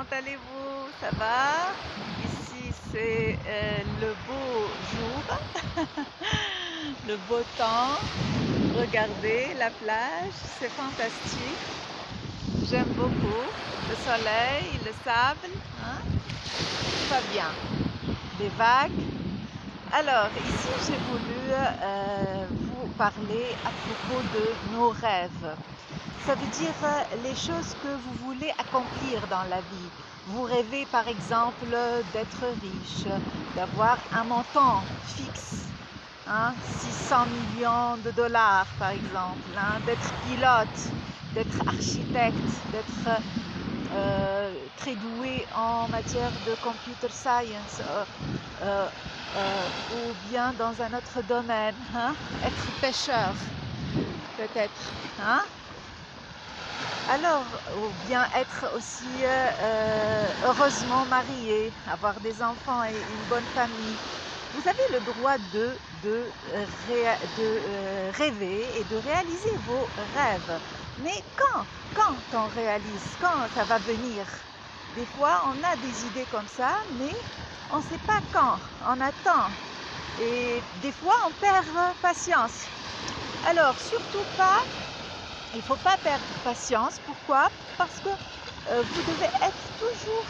comment allez-vous? Ça va? Ici c'est le beau jour, le beau temps. Regardez la plage, c'est fantastique. J'aime beaucoup le soleil, le sable, hein? Tout va bien. Des vagues. Alors ici j'ai voulu vous parler à propos de nos rêves. Ça veut dire les choses que vous voulez accomplir dans la vie. Vous rêvez par exemple d'être riche, d'avoir un montant fixe, hein, 600 millions de dollars par exemple, hein, d'être pilote, d'être architecte, d'être très doué en matière de computer science ou bien dans un autre domaine, hein, être pêcheur peut-être. Hein. Alors, ou bien être aussi heureusement marié, avoir des enfants et une bonne famille. Vous avez le droit de rêver et de réaliser vos rêves. Mais quand on réalise, quand ça va venir? Des fois, on a des idées comme ça, mais on ne sait pas quand. On attend. Et des fois, on perd patience. Alors, surtout pas, il ne faut pas perdre patience. Pourquoi? Parce que vous devez être toujours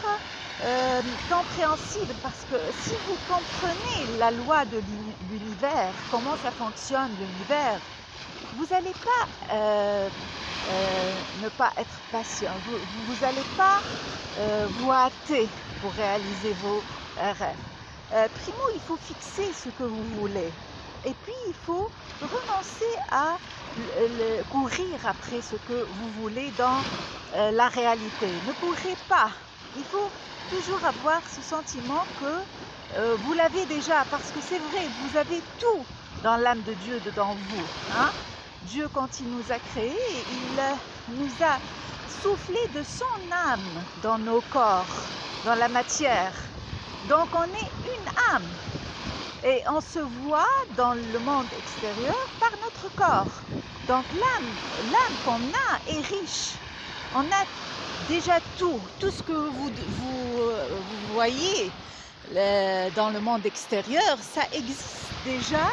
compréhensible. Parce que si vous comprenez la loi de l'univers, comment ça fonctionne l'univers, vous n'allez pas ne pas être patient. Vous n'allez pas vous hâter pour réaliser vos rêves. Primo, il faut fixer ce que vous voulez. Et puis, il faut renoncer à courir après ce que vous voulez dans la réalité. Ne courez pas. Il faut toujours avoir ce sentiment que vous l'avez déjà. Parce que c'est vrai, vous avez tout dans l'âme de Dieu dedans vous. Hein? Dieu, quand il nous a créés, il nous a soufflé de son âme dans nos corps, dans la matière. Donc, on est une âme. Et on se voit dans le monde extérieur par notre corps. Donc l'âme qu'on a est riche. On a déjà tout ce que vous voyez dans le monde extérieur, ça existe déjà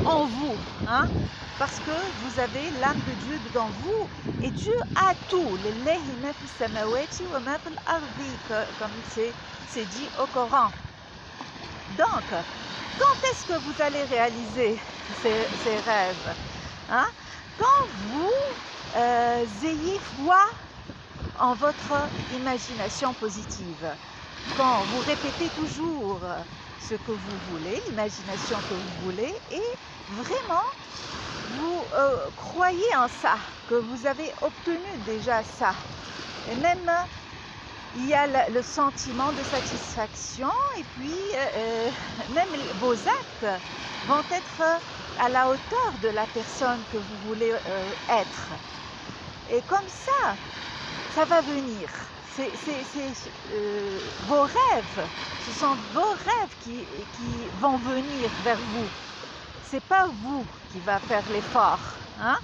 en vous. Hein? Parce que vous avez l'âme de Dieu dedans vous. Et Dieu a tout. Comme c'est dit au Coran. Donc, quand est-ce que vous allez réaliser ces rêves? Hein? Quand vous ayez foi en votre imagination positive, quand vous répétez toujours ce que vous voulez, l'imagination que vous voulez, et vraiment vous croyez en ça, que vous avez obtenu déjà ça, et même il y a le sentiment de satisfaction et puis même vos actes vont être à la hauteur de la personne que vous voulez être. Et comme ça va venir. Vos rêves, ce sont vos rêves qui vont venir vers vous. C'est pas vous qui va faire l'effort. Hein?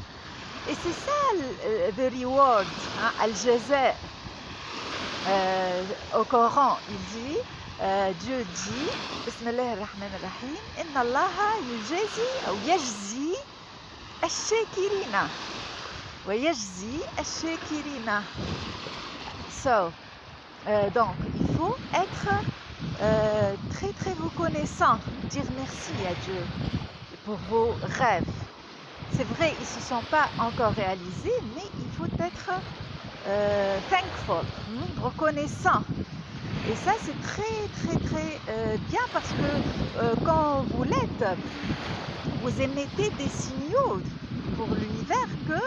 Et c'est ça le reward, hein, al-jaza. Au Coran, il dit, Dieu dit, Bismillah ar-Rahman ar-Rahim, Inna Allaha yujazi ou yajzi ash-shakirina. Wa yajzi ash-shakirina. Donc, il faut être très très reconnaissant, dire merci à Dieu pour vos rêves. C'est vrai, ils ne se sont pas encore réalisés, mais il faut être thankful, reconnaissant. Et ça, c'est très très très bien parce que quand vous l'êtes, vous émettez des signaux pour l'univers que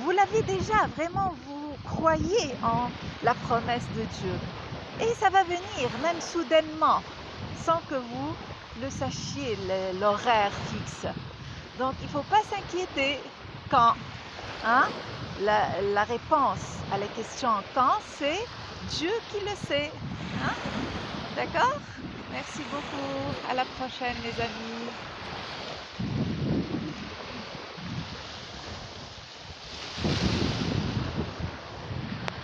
vous l'avez déjà, vraiment vous croyez en la promesse de Dieu. Et ça va venir, même soudainement, sans que vous le sachiez, l'horaire fixe. Donc il ne faut pas s'inquiéter quand. Hein? La réponse à la question quand, c'est Dieu qui le sait. Hein? D'accord? Merci beaucoup. À la prochaine, les amis.